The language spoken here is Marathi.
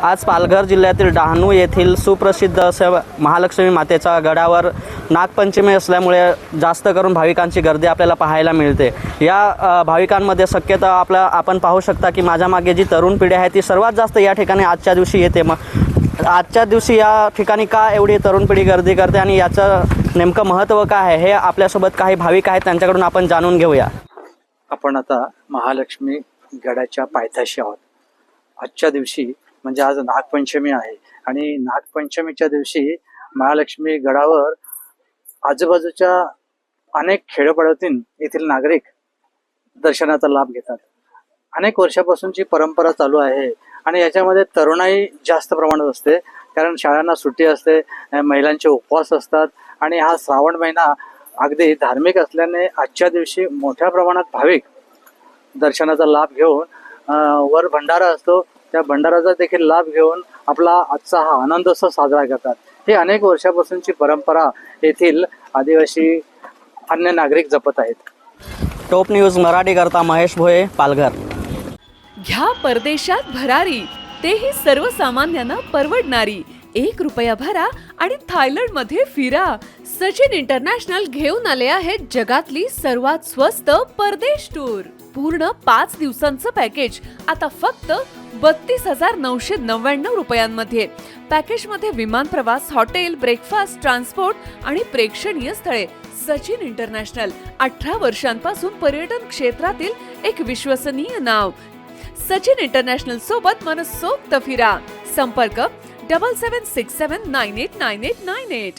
आज पालघर जिल्ह्यातील डहाणू येथील सुप्रसिद्ध असं महालक्ष्मी मातेच्या गडावर नागपंचमी असल्यामुळे जास्त करून भाविकांची गर्दी आपल्याला पाहायला मिळते। या भाविकांमध्ये शक्यता आपण पाहू शकता की माझ्या मागे जी तरुण पिढी आहे ती सर्वात जास्त या ठिकाणी आजच्या दिवशी येते। मग आजच्या दिवशी या ठिकाणी का एवढी तरुण पिढी गर्दी करते आणि याचं नेमकं महत्त्व काय आहे हे आपल्यासोबत काही भाविक आहेत त्यांच्याकडून आपण जाणून घेऊया। आपण आता महालक्ष्मी गडाच्या पायथ्याशी आहोत। आजच्या दिवशी म्हणजे आज नागपंचमी आहे आणि नागपंचमीच्या दिवशी महालक्ष्मी गडावर आजूबाजूच्या अनेक खेडोपाड्यातील येथील नागरिक दर्शनाचा लाभ घेतात। अनेक वर्षापासूनची परंपरा चालू आहे आणि याच्यामध्ये तरुणाई जास्त प्रमाणात असते, कारण शाळांना सुट्टी असते, महिलांचे उपवास असतात आणि हा श्रावण महिना अगदी धार्मिक असल्याने आजच्या दिवशी मोठ्या प्रमाणात भाविक दर्शनाचा लाभ घेऊन वर भंडारा असतो त्या भंडाराचा देखील लाभ घेऊन आपला आजचा हा आनंदोत्सव साजरा करतात। ही अनेक वर्षापासूनची परंपरा येथील आदिवासी अन्य नागरिक जपत आहेत। टॉप न्यूज मराठी करता महेश भोये, पालघर। घ्या परदेशात भरारी, तेही सर्वसामान्यांना परवडणारी। 1 रुपया भरा आणि थायलंडमध्ये फिरा। सचिन इंटरनॅशनल घेऊन आले आहेत जगातली सर्वात स्वस्त परदेश टूर। पूर्ण 5 दिवसांचं पॅकेज आता फक्त 32,999 रुपयांमध्ये। पॅकेजमध्ये विमान प्रवास, हॉटेल, ब्रेकफास्ट, ट्रान्सपोर्ट आणि प्रेक्षणीय स्थळे। सचिन इंटरनॅशनल 18 वर्षांपासून पर्यटन क्षेत्रातील एक विश्वसनीय नाव। सचिन इंटरनॅशनल सोबत मनसोक्त फिरा। संपर्क 7767989898।